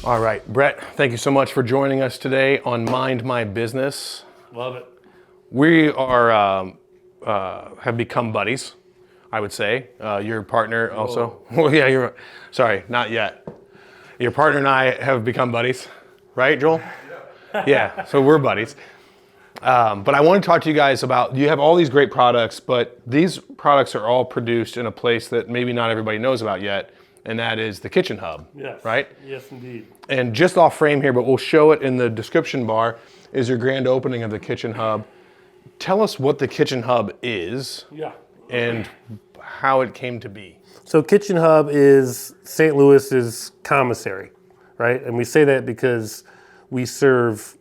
All right, Brett, thank you so much for joining us today on Mind My Business. Love it. We are have become buddies, I would say. Your partner also. Well, yeah, sorry, not yet. Your partner and I have become buddies, right, Joel? Yeah, so we're buddies. But I want to talk to you guys about, you have all these great products, but these products are all produced in a place that maybe not everybody knows about yet, and that is the Kitchen Hub, Yes. right? Yes, indeed. And just off frame here, but we'll show it in the description bar, is your grand opening of the Kitchen Hub. Tell us what the Kitchen Hub is and how it came to be. So Kitchen Hub is St. Louis's commissary, right? And we say that because we serve,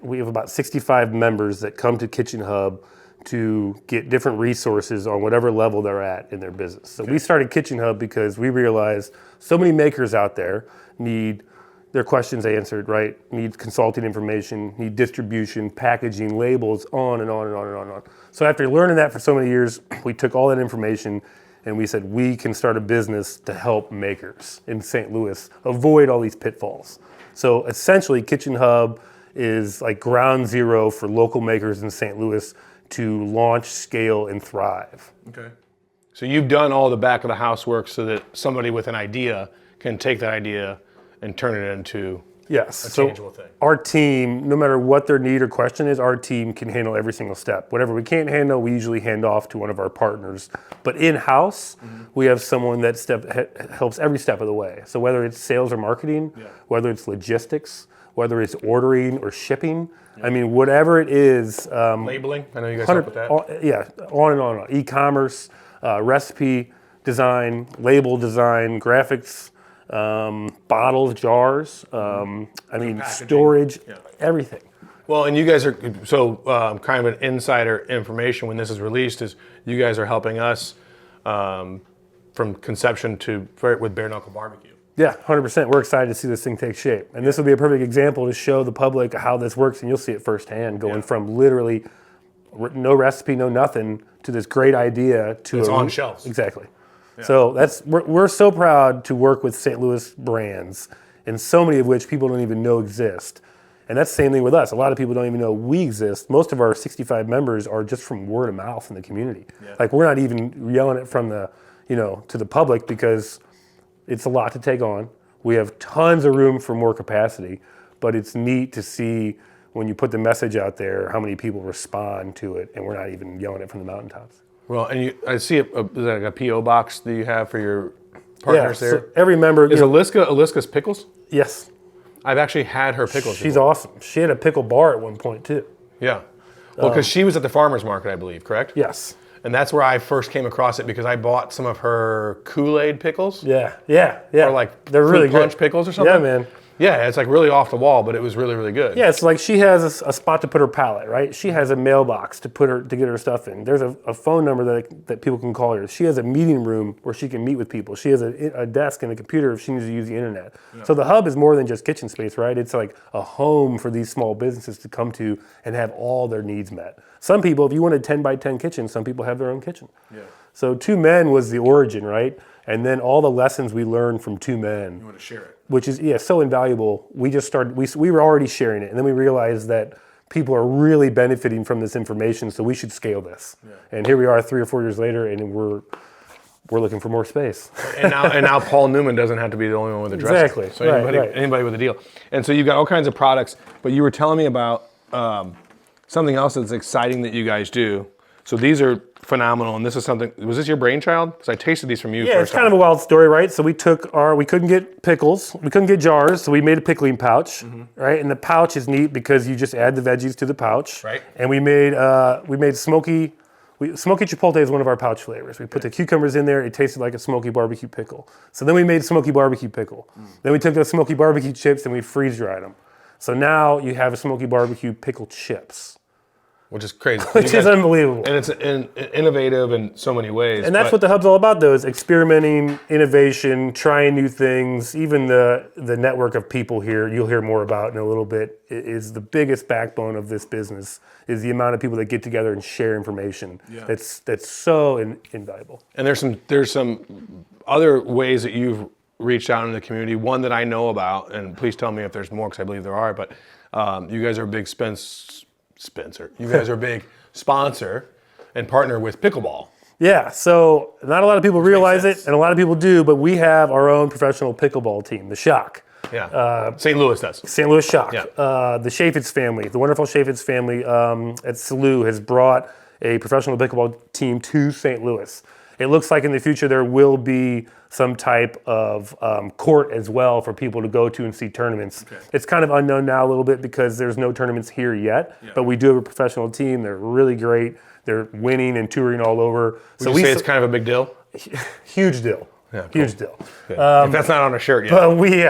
we have about 65 members that come to Kitchen Hub to get different resources on whatever level they're at in their business. So we started Kitchen Hub because we realized so many makers out there need their questions answered, right? Need consulting information, need distribution, packaging, labels, on and on and on and on and on. So after learning that for so many years, we took all that information and we said, we can start a business to help makers in St. Louis avoid all these pitfalls. So essentially, Kitchen Hub is like ground zero for local makers in St. Louis to launch, scale, and thrive. Okay. So you've done all the back of the house work so that somebody with an idea can take that idea and turn it into a tangible thing. Our team, no matter what their need or question is, our team can handle every single step. Whatever we can't handle, we usually hand off to one of our partners. But in-house, we have someone that helps every step of the way. So whether it's sales or marketing, whether it's logistics, whether it's ordering or shipping, I mean, whatever it is. Labeling, I know you guys help with that. On and on. E-commerce, recipe design, label design, graphics, bottles, jars, storage, everything. Well, and you guys are, kind of an insider information when this is released is you guys are helping us from conception with bare knuckle barbecue. Yeah, 100%. We're excited to see this thing take shape. And this will be a perfect example to show the public how this works, and you'll see it firsthand, going from literally no recipe, no nothing, to this great idea to it's on shelves. Exactly. Yeah. So we're so proud to work with St. Louis brands, and so many of which people don't even know exist. And that's the same thing with us. A lot of people don't even know we exist. Most of our 65 members are just from word of mouth in the community. Yeah. Like, we're not even yelling it from the, to the public, because it's a lot to take on. We have tons of room for more capacity, but it's neat to see when you put the message out there how many people respond to it, and we're not even yelling it from the mountaintops. Well, and I see is that like a P.O. box that you have for your partners there? So every member... Is Aliska's Pickles? Yes. I've actually had her pickles She's before. awesome. She had a pickle bar at one point, too. Yeah. Well, because she was at the farmer's market, I believe, correct? Yes. And that's where I first came across it, because I bought some of her Kool-Aid pickles. Yeah. Or like they're really punch good. Pickles or something. Yeah, man. Yeah, it's like really off the wall, but it was really, really good. Yeah, it's like she has a spot to put her pallet, right? She has a mailbox to get her stuff in. There's a phone number that people can call her. She has a meeting room where she can meet with people. She has a desk and a computer if she needs to use the internet. Yeah. So the hub is more than just kitchen space, right? It's like a home for these small businesses to come to and have all their needs met. Some people, if you want a 10 by 10 kitchen, some people have their own kitchen. Yeah. So Two Men was the origin, right? And then all the lessons we learned from Two Men. You want to share it. Which is, so invaluable. We just started, we were already sharing it. And then we realized that people are really benefiting from this information, so we should scale this. Yeah. And here we are 3 or 4 years later, and we're looking for more space. And now Paul Newman doesn't have to be the only one with a dressing. Exactly. So anybody with a deal. And so you've got all kinds of products, but you were telling me about something else that's exciting that you guys do. So these are phenomenal, and this is something, was this your brainchild? Because I tasted these from you first. Yeah, it's kind of a wild story, right? So we couldn't get pickles, we couldn't get jars, so we made a pickling pouch, right? And the pouch is neat because you just add the veggies to the pouch. Right. And we made smoky chipotle is one of our pouch flavors. We put the cucumbers in there, it tasted like a smoky barbecue pickle. So then we made smoky barbecue pickle. Then we took those smoky barbecue chips and we freeze dried them. So now you have a smoky barbecue pickle chips. Which is crazy. Which is unbelievable. And it's innovative in so many ways. And that's what the Hub's all about, though, is experimenting, innovation, trying new things. Even the network of people here, you'll hear more about in a little bit, is the biggest backbone of this business, is the amount of people that get together and share information. Yeah. That's so invaluable. And there's some other ways that you've reached out in the community. One that I know about, and please tell me if there's more, because I believe there are. But you guys are a big Spencer. You guys are a big sponsor and partner with pickleball. Yeah, so not a lot of people realize it, and a lot of people do, but we have our own professional pickleball team, the Shock. Yeah, St. Louis does. St. Louis Shock. Yeah. The Chaffetz family, the wonderful Chaffetz family at SLU has brought a professional pickleball team to St. Louis. It looks like in the future there will be some type of court as well for people to go to and see tournaments. Okay. It's kind of unknown now a little bit because there's no tournaments here yet, but we do have a professional team. They're really great. They're winning and touring all over. Would you say it's kind of a big deal? Huge deal. Yeah, cool. Huge deal. If that's not on a shirt yet. But we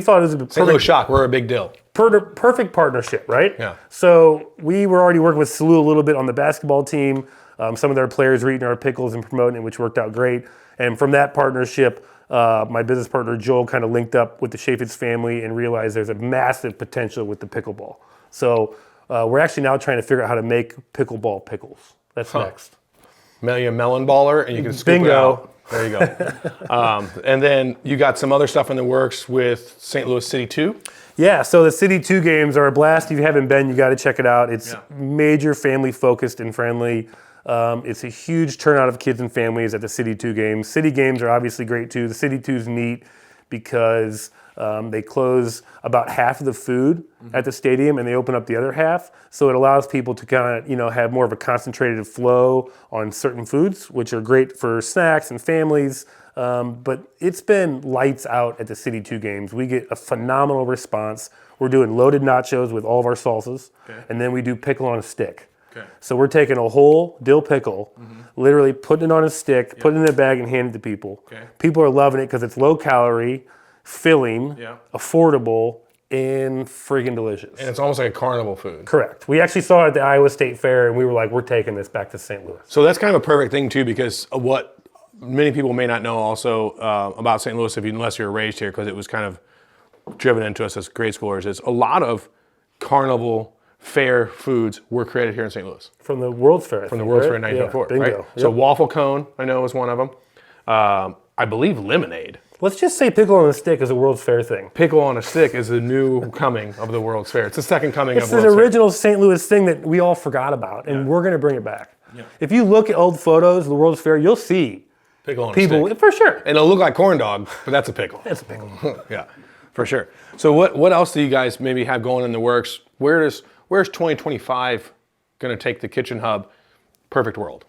thought it was a St. Louis Shock, we're a big deal. Perfect partnership, right? Yeah. So we were already working with SLU a little bit on the basketball team. Some of their players were eating our pickles and promoting it, which worked out great. And from that partnership, my business partner Joel kind of linked up with the Chaffetz family and realized there's a massive potential with the pickleball. So we're actually now trying to figure out how to make pickleball pickles. That's next. Melon baller, and you can scoop Bingo. it out. There you go. And then you got some other stuff in the works with St. Louis City 2. Yeah, so the City 2 games are a blast. If you haven't been, you got to check it out. It's major family focused and friendly. It's a huge turnout of kids and families at the City 2 games. City games are obviously great too. The City 2 is neat because they close about half of the food at the stadium and they open up the other half. So it allows people to kind of, have more of a concentrated flow on certain foods, which are great for snacks and families. But it's been lights out at the City 2 games. We get a phenomenal response. We're doing loaded nachos with all of our salsas, and then we do pickle on a stick. Okay. So we're taking a whole dill pickle, literally putting it on a stick, putting it in a bag and handing it to people. Okay. People are loving it because it's low calorie, filling, affordable, and friggin' delicious. And it's almost like a carnival food. Correct. We actually saw it at the Iowa State Fair, and we were like, we're taking this back to St. Louis. So that's kind of a perfect thing too, because of what many people may not know also about St. Louis, unless you're raised here, because it was kind of driven into us as grade schoolers, is a lot of carnival fair foods were created here in St. Louis. From the World's Fair. From the World's Fair in 1904, right? Yep. So waffle cone, I know, is one of them. I believe lemonade. Let's just say pickle on a stick is a World's Fair thing. Pickle on a stick is the new coming of the World's Fair. It's the second coming of World's Fair. It's an original St. Louis thing that we all forgot about, and we're going to bring it back. Yeah. If you look at old photos of the World's Fair, you'll see pickle on people, a stick. For sure. And it'll look like corn dog, but that's a pickle. That's a pickle. Yeah, for sure. So what else do you guys maybe have going in the works? Where's 2025 going to take the Kitchen Hub perfect world?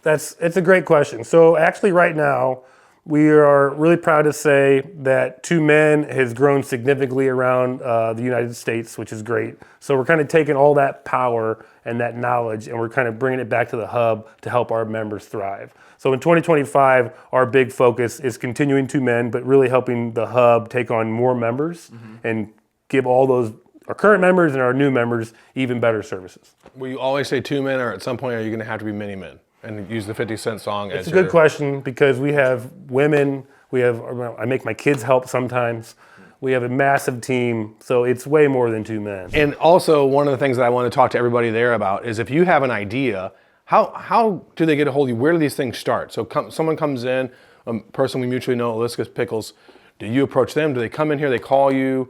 It's a great question. So actually right now, we are really proud to say that 2 Men has grown significantly around the United States, which is great. So we're kind of taking all that power and that knowledge and we're kind of bringing it back to the hub to help our members thrive. So in 2025, our big focus is continuing 2 Men, but really helping the hub take on more members and give all those our current members and our new members even better services. Will you always say 2 men, or at some point are you going to have to be many men and use the 50 Cent song? It's a good question because we have women, I make my kids help sometimes. We have a massive team, so it's way more than 2 men. And also, one of the things that I want to talk to everybody there about is if you have an idea, how do they get a hold of you? Where do these things start? So someone comes in, a person we mutually know, Elizabeth Pickles, do you approach them? Do they come in here, they call you?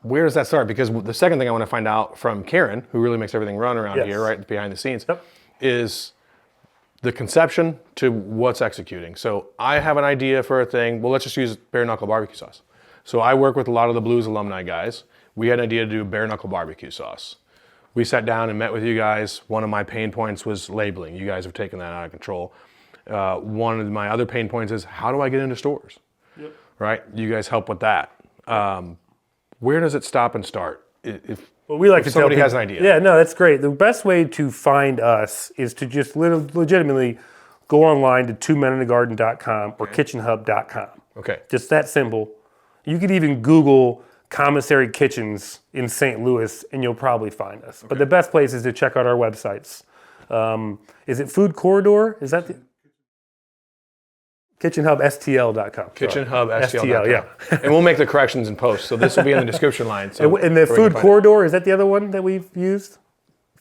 Where does that start? Because the second thing I want to find out from Karen, who really makes everything run around here, right behind the scenes, is the conception to what's executing. So I have an idea for a thing. Well, let's just use bare knuckle barbecue sauce. So I work with a lot of the Blues alumni guys. We had an idea to do bare knuckle barbecue sauce. We sat down and met with you guys. One of my pain points was labeling. You guys have taken that out of control. One of my other pain points is how do I get into stores? Right? You guys help with that. Where does it stop and start? If somebody has an idea. Yeah, no, that's great. The best way to find us is to just legitimately go online to twomeninthegarden.com or kitchenhub.com. Okay. Just that simple. You could even Google commissary kitchens in St. Louis and you'll probably find us. Okay. But the best place is to check out our websites. Is it Food Corridor? Is that the... KitchenHubSTL.com. KitchenHubSTL.com. yeah. And we'll make the corrections in post. So this will be in the description line. So and the Food Corridor, is that the other one that we've used?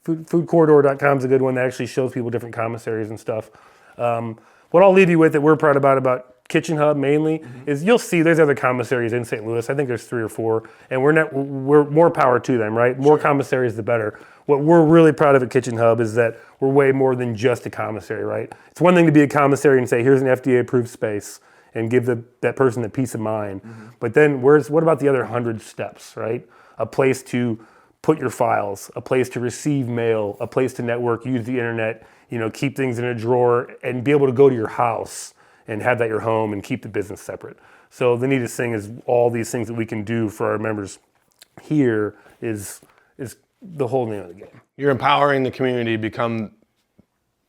Foodcorridor.com is a good one that actually shows people different commissaries and stuff. What I'll leave you with that we're proud about Kitchen Hub mainly, is you'll see there's other commissaries in St. Louis. I think there's 3 or 4, and we're more power to them, right? More commissaries, the better. What we're really proud of at Kitchen Hub is that we're way more than just a commissary, right? It's one thing to be a commissary and say, here's an FDA-approved space, and give that person the peace of mind. But then what about the other 100 steps, right? A place to put your files, a place to receive mail, a place to network, use the internet, keep things in a drawer, and be able to go to your house and have that your home and keep the business separate. So the neatest thing is all these things that we can do for our members here is the whole name of the game. You're empowering the community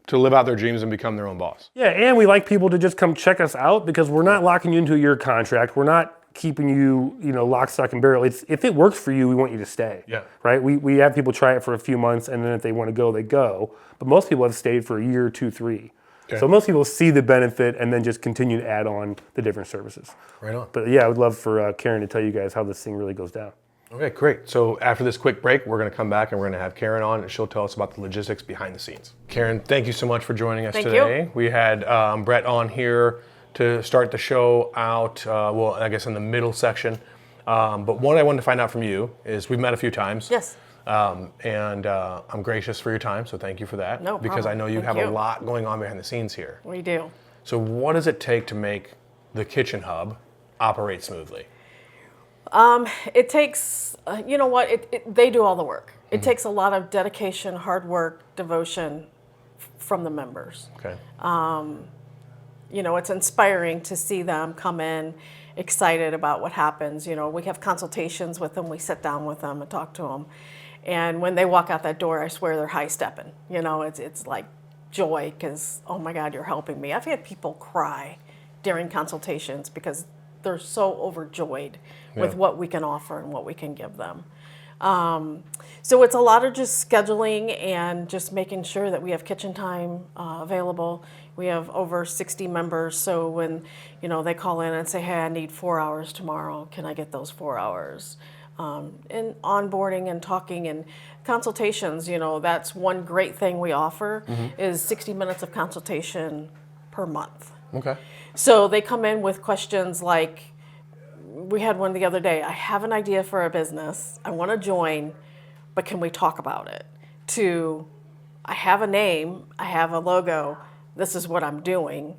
to live out their dreams and become their own boss. Yeah, and we like people to just come check us out because we're not locking you into a year contract. We're not keeping you, lock, stock, and barrel. If it works for you, we want you to stay. Yeah. Right? We have people try it for a few months, and then if they want to go, they go. But most people have stayed for a year, 2, 3. Okay. So most people see the benefit and then just continue to add on the different services. Right on. But yeah, I would love for Karen to tell you guys how this thing really goes down. Okay, great. So after this quick break, we're going to come back and we're going to have Karen on, and she'll tell us about the logistics behind the scenes. Karen, thank you so much for joining us today. Thank you. We had Brett on here to start the show out, I guess in the middle section. But what I wanted to find out from you is we've met a few times. Yes. And I'm gracious for your time, so thank you for that. No Because problem. I know you Thank have you. a lot going on behind the scenes here. We do. So what does it take to make the Kitchen Hub operate smoothly? It takes, they do all the work. It takes a lot of dedication, hard work, devotion from the members. Okay. It's inspiring to see them come in excited about what happens. We have consultations with them. We sit down with them and talk to them. And when they walk out that door, I swear they're high stepping. It's like joy because, oh my God, you're helping me. I've had people cry during consultations because they're so overjoyed with what we can offer and what we can give them. So it's a lot of just scheduling and just making sure that we have kitchen time available. We have over 60 members, so when they call in and say, hey, I need 4 hours tomorrow, can I get those 4 hours? And onboarding and talking and consultations, that's one great thing we offer is 60 minutes of consultation per month. Okay. So they come in with questions like, we had one the other day, I have an idea for a business, I want to join, but can we talk about it? To, I have a name, I have a logo, this is what I'm doing,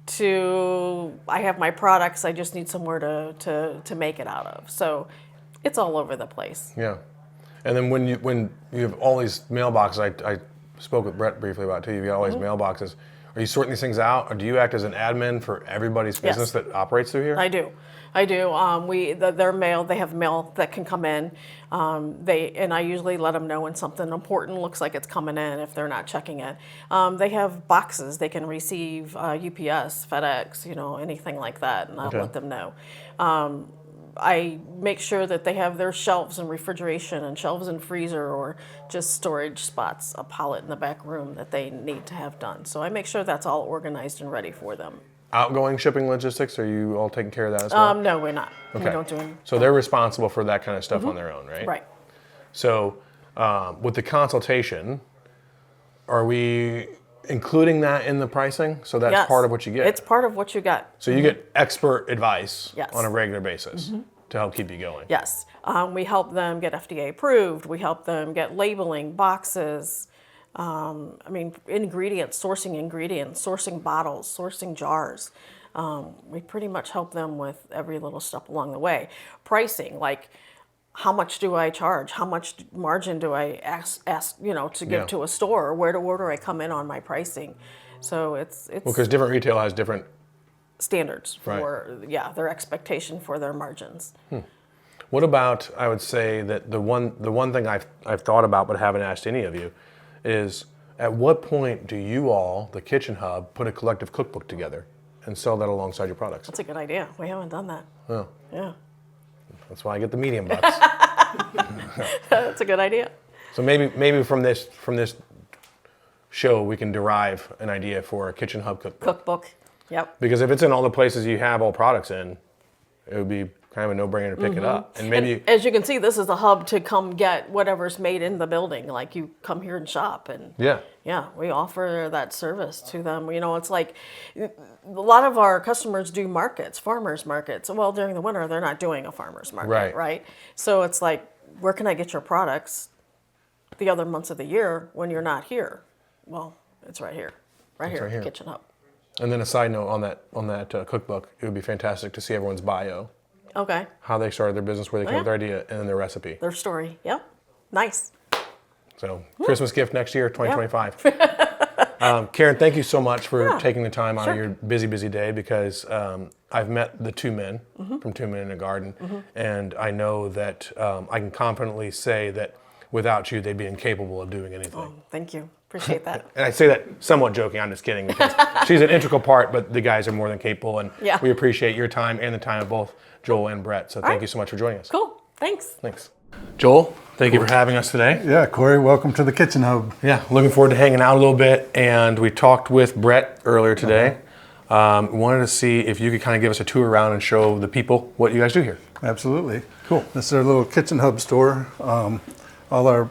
to, I have my products, I just need somewhere to make it out of. So it's all over the place. Yeah. And then when you have all these mailboxes, I spoke with Brett briefly about it too, you've got all these mailboxes. Are you sorting these things out, or do you act as an admin for everybody's business that operates through here? I do. Their mail, they have mail that can come in. And I usually let them know when something important looks like it's coming in if they're not checking it. They have boxes they can receive, UPS, FedEx, anything like that, and I'll let them know. I make sure that they have their shelves and refrigeration and shelves and freezer or just storage spots, a pallet in the back room that they need to have done. So I make sure that's all organized and ready for them. Outgoing shipping logistics, are you all taking care of that as well? No, we're not. Okay. We don't do any. So they're responsible for that kind of stuff on their own, right? Right. So with the consultation, are we including that in the pricing? So that's Yes. part of what you get? It's part of what you get. So you get expert advice Yes. on a regular basis to help keep you going? Yes. We help them get FDA approved. We help them get labeling, boxes, ingredients, sourcing bottles, sourcing jars. We pretty much help them with every little step along the way. Pricing, like how much do I charge? How much margin do I ask to give to a store? Where do I come in on my pricing? So it's because different retail has different standards for their expectation for their margins. What about, I would say that the one thing I've thought about but haven't asked any of you is, at what point do you all, the Kitchen Hub, put a collective cookbook together and sell that alongside your products? That's a good idea. We haven't done that. Oh. Yeah. That's why I get the medium bucks. That's a good idea. So maybe from this show we can derive an idea for a Kitchen Hub cookbook. Yep. Because if it's in all the places you have all products in, it would be kind of a no-brainer to pick it up. And maybe And as you can see, this is a hub to come get whatever's made in the building. Like you come here and shop, and yeah, we offer that service to them. You know, it's like a lot of our customers do markets, farmers markets. Well, during the winter, they're not doing a farmers market, right? So it's like, where can I get your products the other months of the year when you're not here? Well, it's right here, right here at the Kitchen Hub. And then a side note on that cookbook, it would be fantastic to see everyone's bio. Okay. How they started their business, where they came up with their idea, and then their recipe. Their story. Yep. Nice. So Christmas gift next year, 2025. Karen, thank you so much for taking the time out of your busy, busy day, because I've met the two men from Two Men in a Garden, and I know that I can confidently say that without you, they'd be incapable of doing anything. Oh, thank you. Appreciate that. And I say that somewhat joking. I'm just kidding, because she's an integral part, but the guys are more than capable, and we appreciate your time and the time of both Joel and Brett. So thank you so much for joining us. Cool. Thanks. Thanks. Joel, thank you for having us today. Yeah, Corey, welcome to the Kitchen Hub. Yeah, looking forward to hanging out a little bit. And we talked with Brett earlier today. Wanted to see if you could kind of give us a tour around and show the people what you guys do here. Absolutely. Cool. This is our little Kitchen Hub store. All our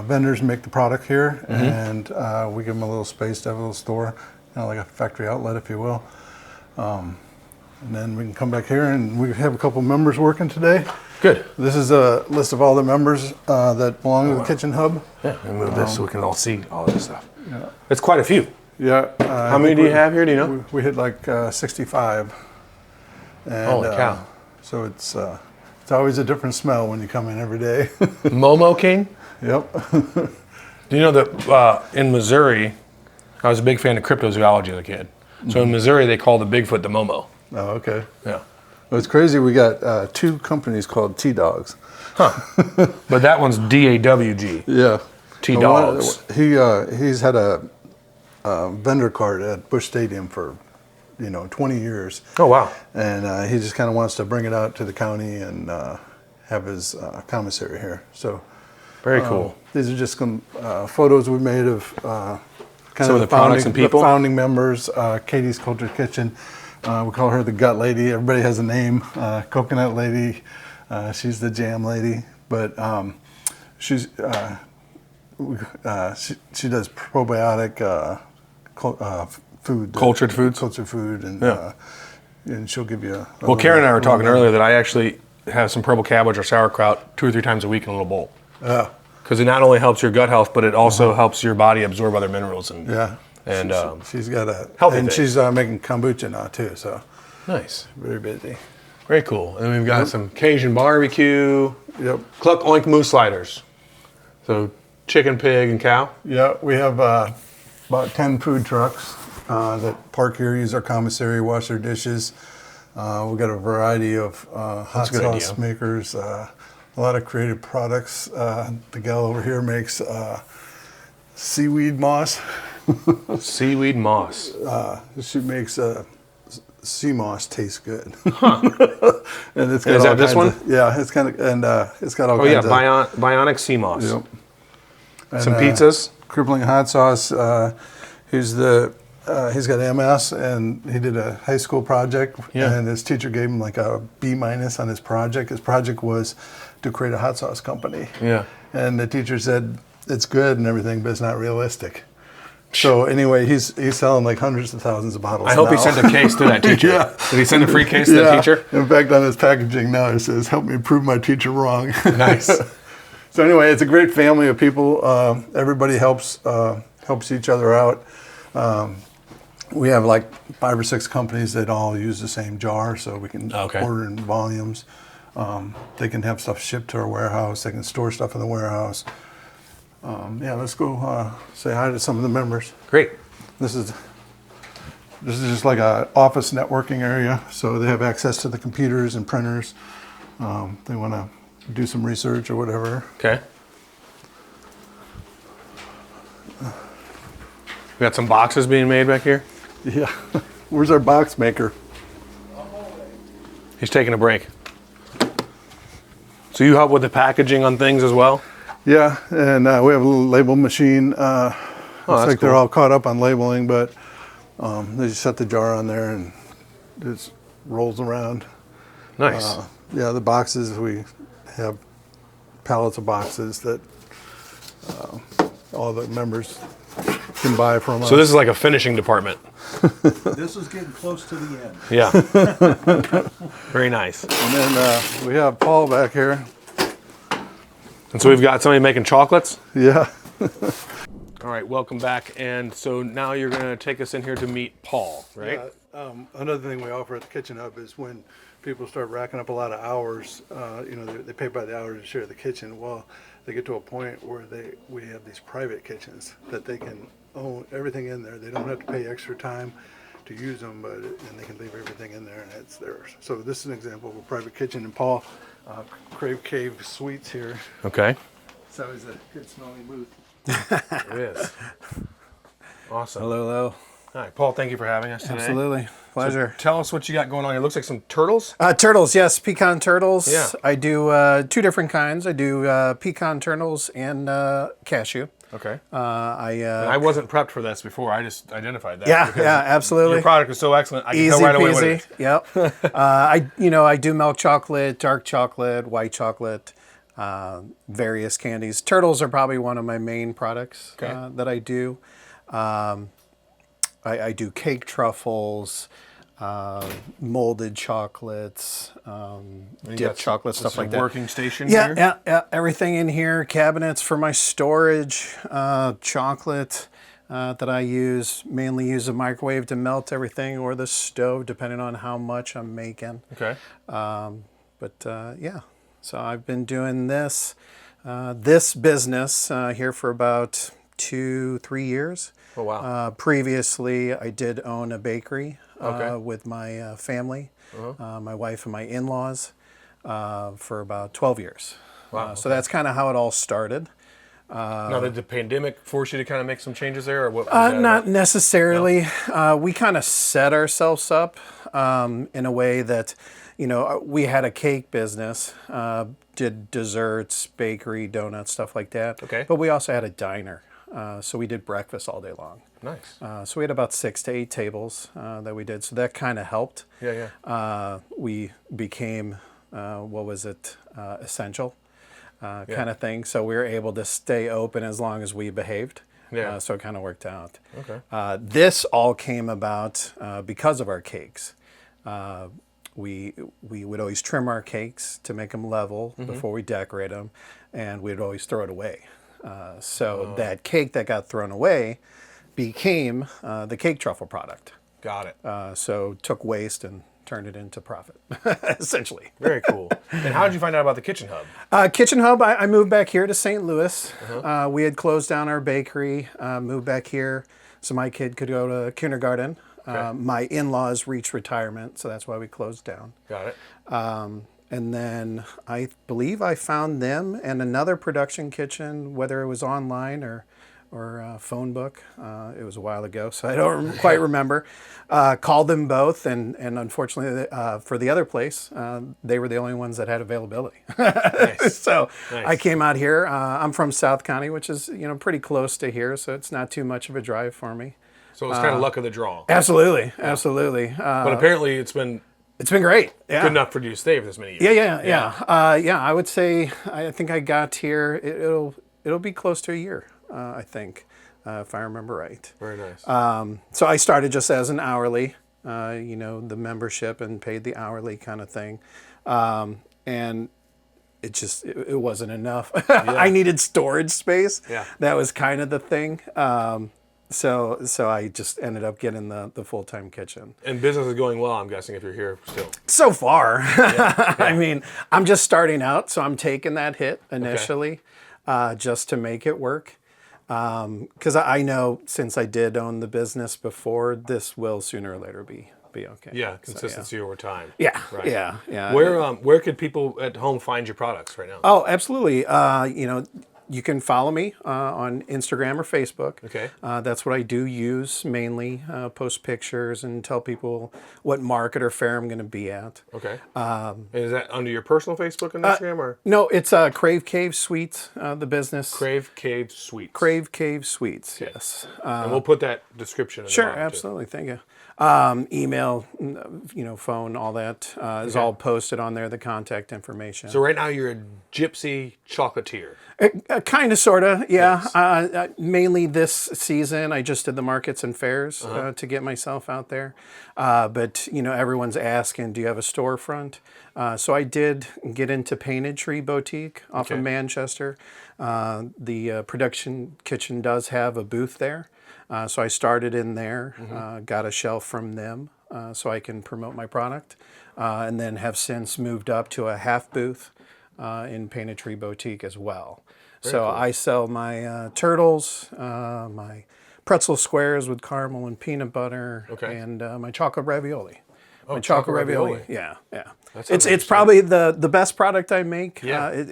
vendors make the product here, and we give them a little space to have a little store, kind of like a factory outlet, if you will. And then we can come back here, and we have a couple members working today. Good. This is a list of all the members that belong to the Kitchen Hub. Yeah, and move this so we can all see all of this stuff. Yeah. It's quite a few. Yeah. How many do you have here, do you know? We hit like 65. And, Holy cow. So it's always a different smell when you come in every day. Momo King? Yep. Do you know that in Missouri, I was a big fan of cryptozoology as a kid. So in Missouri, they call the Bigfoot the Momo. Oh, okay. Yeah. Well, it's crazy. We got two companies called T-Dogs. Huh. But that one's DAWG. Yeah. T-Dogs. He's had a vendor card at Busch Stadium for 20 years. Oh, wow. And he just kind of wants to bring it out to the county and have his commissary here. So very cool. These are just some photos we made of some of the products and people. The founding members. Katie's Culture Kitchen. We call her the Gut Lady. Everybody has a name. Coconut Lady. She's the Jam Lady. But she does probiotic food. Cultured foods. Cultured food, and she'll give you. Well, Karen and I were talking earlier that I actually have some purple cabbage or sauerkraut 2 or 3 times a week in a little bowl. Yeah. Because it not only helps your gut health, but it also helps your body absorb other minerals. And she's got a healthy and thing. she's making kombucha now too. So nice. Very busy. Very cool. And then we've got some Cajun barbecue. Yep. Cluck Oink Moose sliders. So chicken, pig, and cow. Yeah, we have about 10 food trucks that park here, use our commissary, wash their dishes. We've got a variety of hot sauce makers, a lot of creative products. The gal over here makes seaweed moss. Seaweed moss. She makes sea moss taste good. Huh. And it's got is that this one? It's kind of, and it's got all kinds of. Bionic sea moss. Yep. And, some pizzas. Crippling hot sauce. He's got MS, and he did a high school project, and his teacher gave him like a B- on his project. His project was to create a hot sauce company. Yeah. And the teacher said, it's good and everything, but it's not realistic. So anyway, he's selling like hundreds of thousands of bottles. I hope he sent a case to that teacher. Did he send a free case to that teacher? In fact, on his packaging now it says, help me prove my teacher wrong. Nice. So anyway, it's a great family of people. Everybody helps each other out. We have like 5 or 6 companies that all use the same jar, so we can order in volumes. They can have stuff shipped to our warehouse. They can store stuff in the warehouse. Let's go say hi to some of the members. Great. This is just like a office networking area, so they have access to the computers and printers. They want to do some research or whatever. Okay. We got some boxes being made back here. Yeah. Where's our box maker? He's taking a break. So you help with the packaging on things as well? Yeah, and we have a little label machine. Looks like they're all caught up on labeling, but they just set the jar on there and it just rolls around. Nice. Yeah, the boxes, we have pallets of boxes that all the members can buy from us. So this is like a finishing department. This is getting close to the end. Yeah. Very nice. And then we have Paul back here. And so we've got somebody making chocolates. Yeah. All right, welcome back. And so now you're going to take us in here to meet Paul, right? Another thing we offer at the Kitchen Hub is when people start racking up a lot of hours, they pay by the hour to share the kitchen. Well, they get to a point where we have these private kitchens that they can own everything in there. They don't have to pay extra time to use them, and they can leave everything in there and it's theirs. So this is an example of a private kitchen. And Paul, Crave Cave Sweets here. Okay. So it's a good smelling booth. It is. Awesome. Hello. Hi, Paul, thank you for having us today. Absolutely. Pleasure. Tell us what you got going on. It looks like some turtles. Turtles, yes, pecan turtles. Yeah. I do two different kinds. I do pecan turtles and cashew. Okay. I I wasn't prepped for this before. I just identified that. Yeah, because yeah, absolutely. Your product is so excellent. I can Easy tell right away what peasy. it is. Yep. I do milk chocolate, dark chocolate, white chocolate, various candies. Turtles are probably one of my main products Okay. that I do. I do cake truffles, molded chocolates, dipped chocolate, stuff like that. Working station Yeah, here. yeah. Everything in here. Cabinets for my storage. Chocolate that I mainly use a microwave to melt everything, or the stove, depending on how much I'm making. Okay. Yeah. So I've been doing this business here for about 2-3 years. Oh, wow. Previously, I did own a bakery Okay. with my family, my wife and my in-laws, for about 12 years. Wow, So that's kind of how it all started. Now, did the pandemic force you to kind of make some changes there, or what? Was that Not necessarily. We kind of set ourselves up in a way that, we had a cake business, did desserts, bakery, donuts, stuff like that. Okay. But we also had a diner. So we did breakfast all day long. Nice. So we had about 6 to 8 tables that we did. So that kind of helped. Yeah, yeah. We became, essential kind of thing. So we were able to stay open as long as we behaved. Yeah. So it kind of worked out. Okay. This all came about because of our cakes. We would always trim our cakes to make them level before we decorate them, and we'd always throw it away. So that cake that got thrown away became the cake truffle product. Got it. So took waste and turned it into profit, essentially. Very cool. And how did you find out about the Kitchen Hub? Kitchen Hub, I moved back here to St. Louis. We had closed down our bakery, moved back here so my kid could go to kindergarten. Okay. My in-laws reached retirement, so that's why we closed down. Got it. And then I believe I found them and another production kitchen, whether it was online or phone book. It was a while ago, so I don't quite remember. Called them both, and unfortunately for the other place, they were the only ones that had availability. Nice. So Nice. I came out here. I'm from South County, which is pretty close to here, so it's not too much of a drive for me. So it was kind of luck of the draw. Absolutely, absolutely. But apparently it's been It's been great. Yeah. good enough for you to stay for this many years. Yeah. I would say I think I got here. It'll be close to a year. I think, if I remember right. Very nice. So I started just as an hourly, the membership, and paid the hourly kind of thing, and it wasn't enough. I needed storage space. Yeah. That was kind of the thing. So I just ended up getting the full-time kitchen. And business is going well, I'm guessing, if you're here still. So far, I mean, I'm just starting out, so I'm taking that hit initially, just to make it work. Because I know since I did own the business before, this will sooner or later be okay. Yeah, So, consistency over time. yeah. Right. Yeah. Where could people at home find your products right now? Oh, absolutely. You can follow me on Instagram or Facebook. Okay. That's what I do use mainly. Post pictures and tell people what market or fair I'm going to be at. Okay. And is that under your personal Facebook and Instagram or? No, it's Crave Cave Sweets, the business. Crave Cave Sweets. Crave Cave Sweets, yes. And we'll put that description in the Sure, bottom, too. absolutely. Thank you. Email, phone, all that is all posted on there, the contact information. So right now you're a gypsy chocolatier. Kind of, sort of, yeah. Nice. Mainly this season, I just did the markets and fairs to get myself out there. But, everyone's asking, do you have a storefront? So I did get into Painted Tree Boutique off of Manchester. The production kitchen does have a booth there. So I started in there, got a shelf from them so I can promote my product, and then have since moved up to a half booth in Painted Tree Boutique as well. Very cool. I sell my turtles, my pretzel squares with caramel and peanut butter, and my chocolate ravioli. Oh, my chocolate ravioli. Yeah. It's probably the best product I make. Yeah.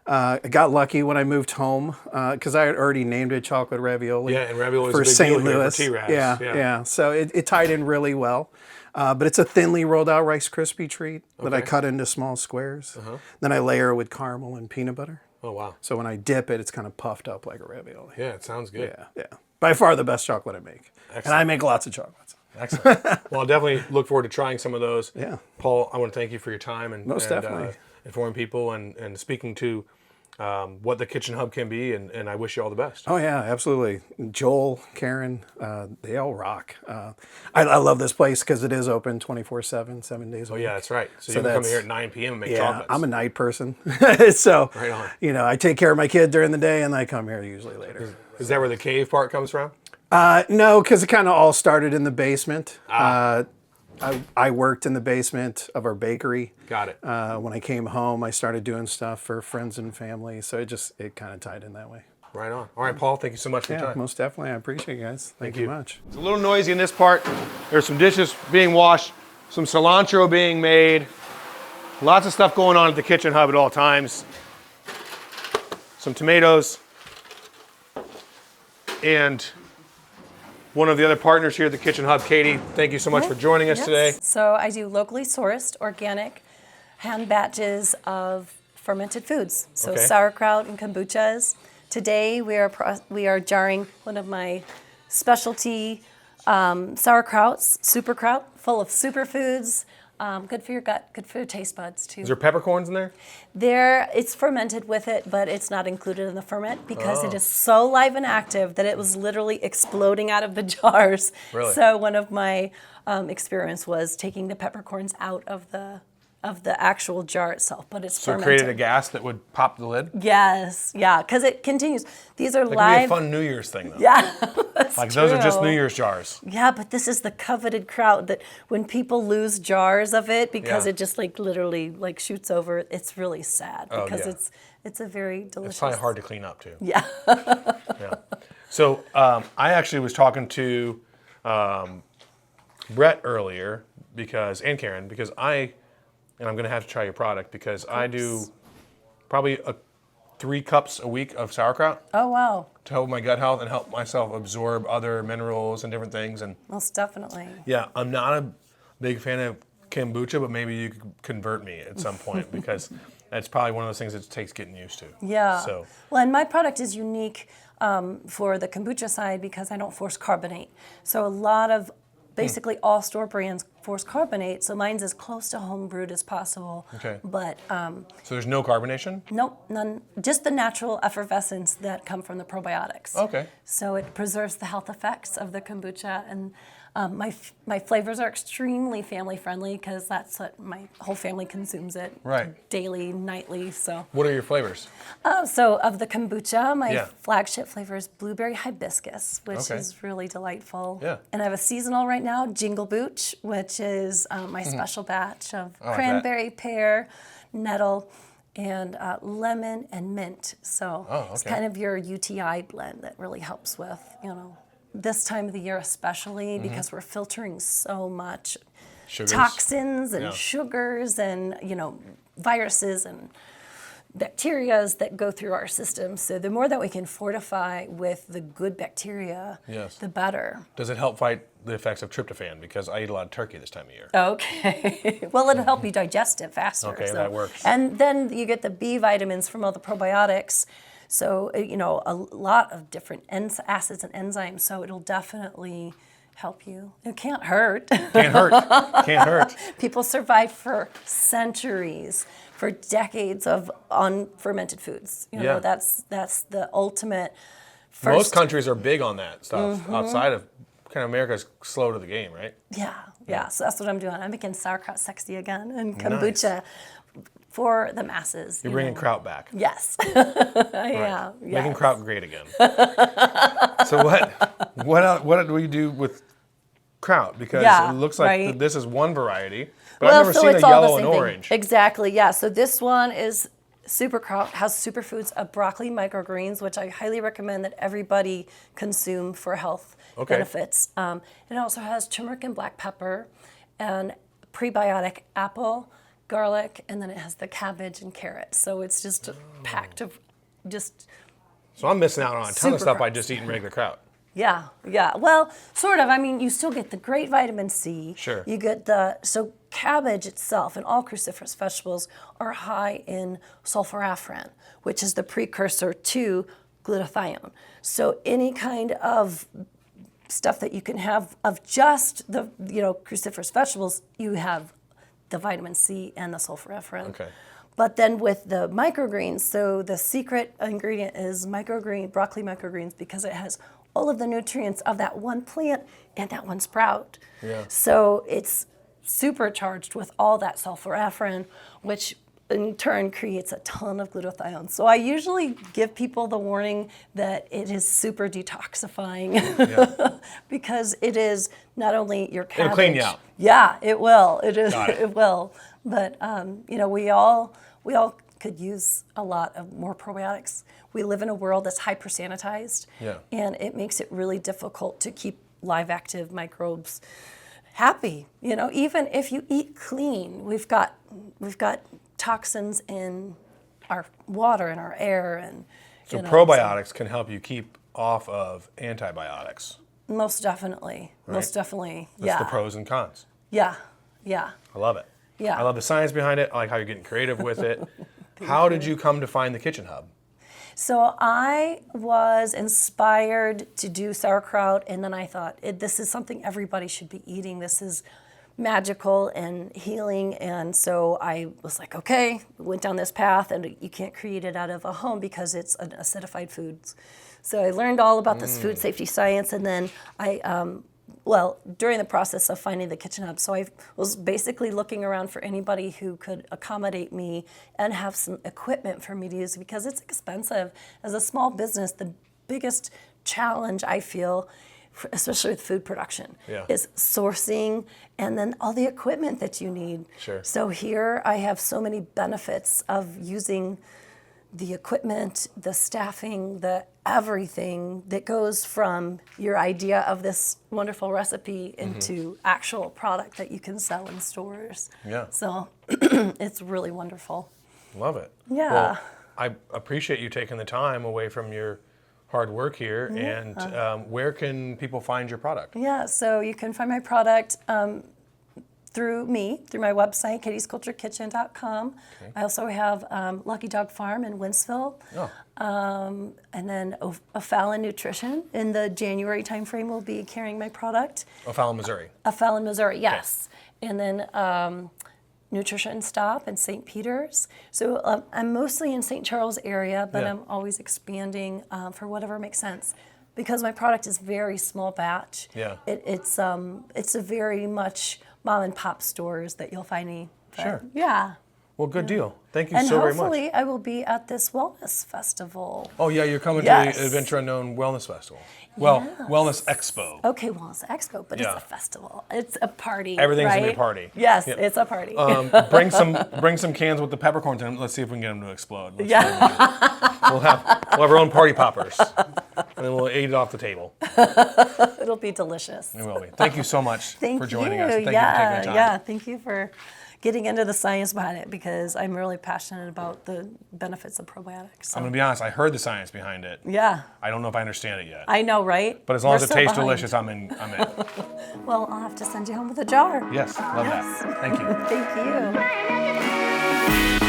I got lucky when I moved home because I had already named it chocolate ravioli. Yeah, and ravioli for is a big St. deal here Louis. for T-Rags. Yeah. So it tied in really well. But it's a thinly rolled out Rice Krispie treat that I cut into small squares. Then I layer it with caramel and peanut butter. Oh, wow. So when I dip it, it's kind of puffed up like a ravioli. Yeah, it sounds good. Yeah. By far the best chocolate I make. Excellent. And I make lots of chocolates. Excellent. Well, I'll definitely look forward to trying some of those. Yeah. Paul, I want to thank you for your time and definitely. Informing people and speaking to what the Kitchen Hub can be, and I wish you all the best. Oh, yeah, absolutely. Joel, Karen, they all rock. I love this place because it is open 24/7, 7 days a week. Oh, yeah, that's right. So you can come here at 9 p.m. and make chocolates. I'm a night person. So, Right on. I take care of my kid during the day and I come here usually later. Is that where the cave part comes from? No, because it kind of all started in the basement. I worked in the basement of our bakery. Got it. When I came home, I started doing stuff for friends and family. So it kind of tied in that way. Right on. All right, Paul, thank you so much for your Yeah, time. most definitely. I appreciate you guys. Thank you much. It's a little noisy in this part. There's some dishes being washed, some cilantro being made, lots of stuff going on at the Kitchen Hub at all times. Some tomatoes. And one of the other partners here at the Kitchen Hub, Katie, thank you so much for joining us today. So I do locally sourced, organic, hand batches of fermented foods. So sauerkraut and kombuchas. Today we are jarring one of my specialty sauerkrauts, superkraut, full of superfoods. Good for your gut, good for your taste buds too. Is there peppercorns in there? It's fermented with it, but it's not included in the ferment because it is so live and active that it was literally exploding out of the jars. Really? So one of my experiments was taking the peppercorns out of the actual jar itself, but it's So it fermented. created a gas that would pop the lid? Yes, yeah, because it continues. These are That could live. be a fun New Year's thing, though. Yeah, that's Like those are just true. New Year's jars. Yeah, but this is the coveted kraut that when people lose jars of it because Yeah. it just literally shoots over, it's really sad because yeah. it's a very delicious. It's probably hard to clean up, too. Yeah. Yeah. So I actually was talking to Brett earlier and Karen, because I'm going to have to try your product because I do probably 3 cups a week of sauerkraut Oh wow. to help my gut health and help myself absorb other minerals and different things. And Most definitely. yeah, I'm not a big fan of kombucha, but maybe you could convert me at some point because that's probably one of those things that takes getting used to. Yeah. So Well, and my product is unique for the kombucha side because I don't force carbonate. So a lot of basically all store brands force carbonate, so mine's as close to home brewed as possible. Okay. But so there's no carbonation? nope, none. Just the natural effervescence that come from the probiotics. Okay. So it preserves the health effects of the kombucha, and my flavors are extremely family friendly because that's what my whole family consumes it. Right. Daily, nightly. So. What are your flavors? So of the kombucha, my Yeah. flagship flavor is blueberry hibiscus, which Okay. is really delightful. Yeah. And I have a seasonal right now, Jingle Booch, which is my special batch of like cranberry, pear, nettle, and lemon and mint. So it's okay. kind of your UTI blend that really helps with, this time of the year especially because we're filtering so much Sugars. toxins and Yeah. sugars and viruses and bacterias that go through our system. So the more that we can fortify with the good bacteria, Yes. the better. Does it help fight the effects of tryptophan? Because I eat a lot of turkey this time of year. Okay. Well, it'll help you digest it faster. Okay, that works. And then you get the B vitamins from all the probiotics. So, a lot of different acids and enzymes. So it'll definitely, help you. It can't hurt. Can't hurt. Can't hurt. People survive for centuries, for decades of unfermented foods. You know, Yeah. that's the ultimate first. Most countries are big on that stuff. Outside of kind of America's slow to the game, right? Yeah. So that's what I'm doing. I'm making sauerkraut sexy again and kombucha for the masses. You're bringing kraut back. Yes. Yeah. Making yes. kraut great again. So what do we do with kraut? Because Yeah, it looks like right. this is one variety, but I've never seen a it's all the yellow and same thing. orange. Exactly. Yeah. So this one is super kraut, has superfoods of broccoli microgreens, which I highly recommend that everybody consume for health benefits. It also has turmeric and black pepper and prebiotic apple, garlic, and then it has the cabbage and carrot. So it's just packed of just, So I'm missing out on a ton of Super stuff by krauts. just eating regular kraut. yeah. Well, sort of. I mean, you still get the great vitamin C. Sure. You get so cabbage itself and all cruciferous vegetables are high in sulforaphane, which is the precursor to glutathione. So any kind of stuff that you can have of just the cruciferous vegetables, you have the vitamin C and the sulforaphane. Okay. But then with the microgreens, so the secret ingredient is broccoli microgreens, because it has all of the nutrients of that one plant and that one sprout. Yeah. So it's supercharged with all that sulforaphane, which in turn creates a ton of glutathione. So I usually give people the warning that it is super detoxifying because it is not only your cabbage. It'll clean you out. Yeah, it will. It is. Got it. It will. But we all could use a lot of more probiotics. We live in a world that's hyper sanitized, and it makes it really difficult to keep live active microbes happy. Even if you eat clean, we've got toxins in our water and our air, and So probiotics can help you keep off of antibiotics. most definitely, most definitely. That's the pros and cons. Yeah. I love it. Yeah. I love the science behind it. I like how you're getting creative with it. How did you come to find the Kitchen Hub? So I was inspired to do sauerkraut, and then I thought, this is something everybody should be eating. This is magical and healing, and so I was like, okay, went down this path, and you can't create it out of a home because it's an acidified foods. So I learned all about this food safety science, and then during the process of finding the Kitchen Hub, so I was basically looking around for anybody who could accommodate me and have some equipment for me to use, because it's expensive. As a small business, the biggest challenge I feel, especially with food production, is sourcing and then all the equipment that you need. Sure. So here I have so many benefits of using the equipment, the staffing, the everything that goes from your idea of this wonderful recipe into actual product that you can sell in stores. Yeah. So it's really wonderful. Love it. Yeah. Well, I appreciate you taking the time away from your hard work here. And where can people find your product? Yeah, so you can find my product through my website, kittiesculturekitchen.com. Okay. I also have Lucky Dog Farm in Winsville. And then O'Fallon Nutrition in the January timeframe will be carrying my product. O'Fallon, Missouri. O'Fallon, Missouri, yes. Okay. And then Nutrition Stop in St. Peters. So I'm mostly in St. Charles area, but I'm always expanding for whatever makes sense. Because my product is very small batch. Yeah. It's a very much mom and pop stores that you'll find me. But, sure. Yeah. Well, good deal. Thank you so very much. And hopefully I will be at this wellness festival. Oh yeah, you're coming to the Adventure Unknown Wellness Festival. Well, Wellness Expo. Okay, Wellness Expo, but it's a festival. It's a party. Everything's right? gonna be a party. Yes, it's a party. Bring some cans with the peppercorns in them. Let's see if we can get them to explode. We'll have our own party poppers, and then we'll eat it off the table. It'll be delicious. It will be. Thank you so much for joining us. Thank you for taking the time. Yeah, thank you for getting into the science behind it, because I'm really passionate about the benefits of probiotics. So. I'm going to be honest, I heard the science behind it. Yeah. I don't know if I understand it yet. I know, right? But as long as it tastes delicious, I'm in. Well, I'll have to send you home with a jar. Yes, love that. Thank you. Thank you.